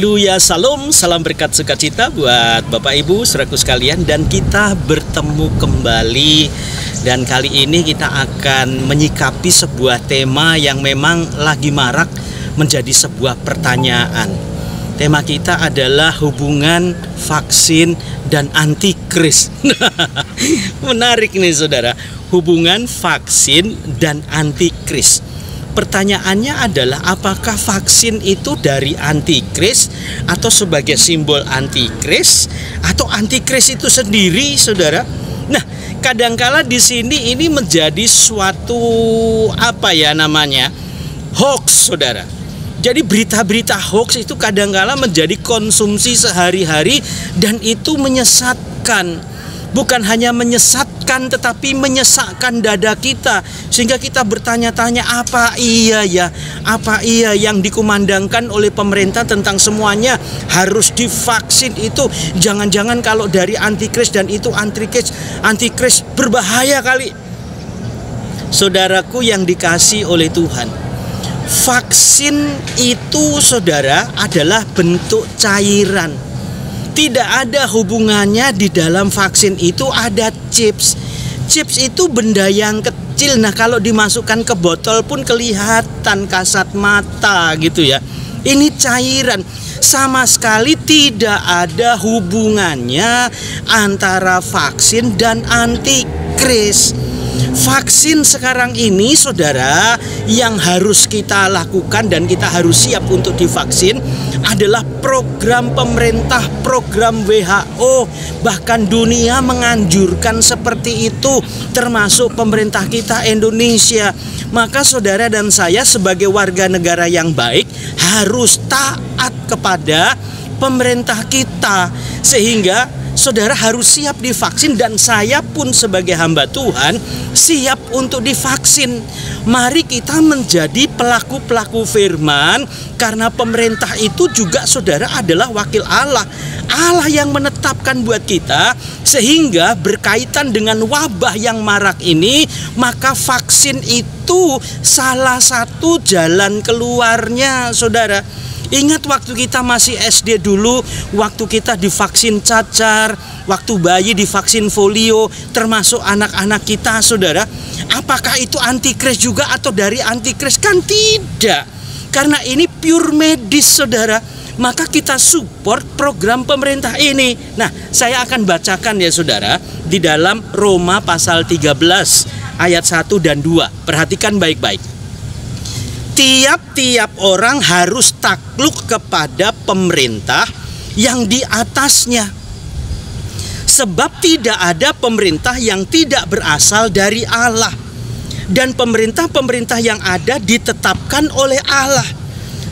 Haleluya, salam berkat sukacita buat Bapak Ibu saudaraku sekalian. Dan kita bertemu kembali. Dan kali ini kita akan menyikapi sebuah tema yang memang lagi marak menjadi sebuah pertanyaan. Tema kita adalah hubungan vaksin dan antikris. Menarik nih saudara, hubungan vaksin dan antikris. Pertanyaannya adalah apakah vaksin itu dari antikris atau sebagai simbol antikris atau antikris itu sendiri, saudara? Nah, kadangkala di sini ini menjadi suatu hoax, saudara. Jadi berita-berita hoax itu kadangkala menjadi konsumsi sehari-hari dan itu menyesatkan. Bukan hanya menyesatkan tetapi menyesakkan dada kita, sehingga kita bertanya-tanya apa iya yang dikumandangkan oleh pemerintah tentang semuanya harus divaksin itu. Jangan-jangan kalau dari antikris dan itu antikris berbahaya kali. Saudaraku yang dikasihi oleh Tuhan, vaksin itu saudara adalah bentuk cairan. Tidak ada hubungannya di dalam vaksin itu ada chips. Chips itu benda yang kecil. Nah, kalau dimasukkan ke botol pun kelihatan kasat mata gitu ya. Ini cairan. Sama sekali tidak ada hubungannya antara vaksin dan antikris. Vaksin sekarang ini saudara, yang harus kita lakukan dan kita harus siap untuk divaksin adalah program pemerintah, program WHO. Bahkan dunia menganjurkan seperti itu, termasuk pemerintah kita Indonesia. Maka saudara dan saya sebagai warga negara yang baik harus taat kepada pemerintah kita, sehingga saudara harus siap divaksin. Dan saya pun sebagai hamba Tuhan siap untuk divaksin. Mari kita menjadi pelaku-pelaku firman, karena pemerintah itu juga saudara adalah wakil Allah. Allah yang menetapkan buat kita, sehingga berkaitan dengan wabah yang marak ini, maka vaksin itu salah satu jalan keluarnya, saudara. Ingat waktu kita masih SD dulu, waktu kita divaksin cacar, waktu bayi divaksin polio, termasuk anak-anak kita, saudara. Apakah itu antikris juga atau dari antikris? Kan tidak. Karena ini pure medis, saudara. Maka kita support program pemerintah ini. Nah, saya akan bacakan ya saudara, di dalam Roma pasal 13 ayat 1 dan 2. Perhatikan baik-baik. Tiap-tiap orang harus takluk kepada pemerintah yang di atasnya. Sebab tidak ada pemerintah yang tidak berasal dari Allah. Dan pemerintah-pemerintah yang ada ditetapkan oleh Allah.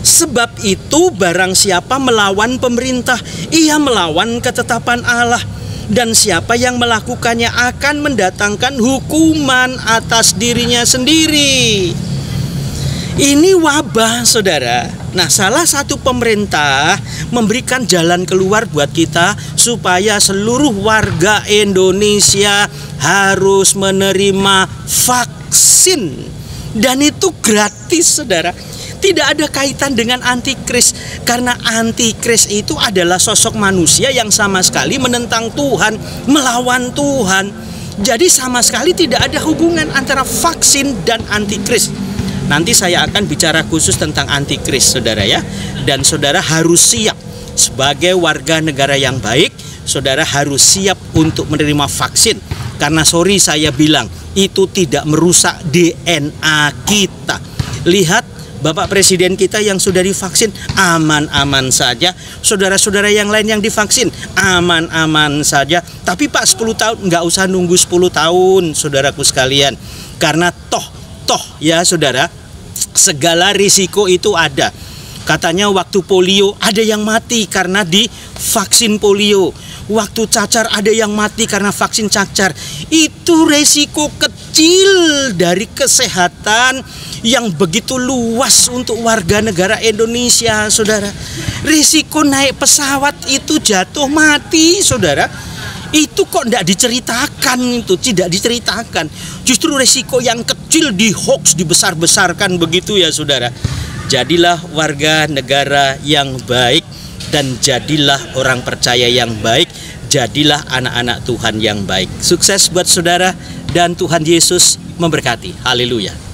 Sebab itu barang siapa melawan pemerintah, ia melawan ketetapan Allah. Dan siapa yang melakukannya akan mendatangkan hukuman atas dirinya sendiri. Ini wabah, saudara. Nah, salah satu pemerintah memberikan jalan keluar buat kita supaya seluruh warga Indonesia harus menerima vaksin. Dan itu gratis, saudara. Tidak ada kaitan dengan antikris, karena antikris itu adalah sosok manusia yang sama sekali menentang Tuhan, melawan Tuhan. Jadi sama sekali tidak ada hubungan antara vaksin dan antikris. Nanti saya akan bicara khusus tentang antikris, saudara ya. Dan saudara harus siap sebagai warga negara yang baik. Saudara harus siap untuk menerima vaksin. Karena saya bilang, itu tidak merusak DNA kita. Lihat Bapak Presiden kita yang sudah divaksin, aman-aman saja. Saudara-saudara yang lain yang divaksin, aman-aman saja. Tapi Pak, 10 tahun, nggak usah nunggu 10 tahun, saudaraku sekalian. Karena toh ya saudara, segala risiko itu ada. Katanya waktu polio ada yang mati karena divaksin polio. Waktu cacar ada yang mati karena vaksin cacar. Itu resiko kecil dari kesehatan yang begitu luas untuk warga negara Indonesia, saudara. Risiko naik pesawat itu jatuh mati, saudara. Itu kok tidak diceritakan, itu tidak diceritakan. Justru resiko yang kecil di hoax, dibesar-besarkan begitu ya saudara. Jadilah warga negara yang baik. dan jadilah orang percaya yang baik, jadilah anak-anak Tuhan yang baik. Sukses buat saudara dan Tuhan Yesus memberkati. Haleluya.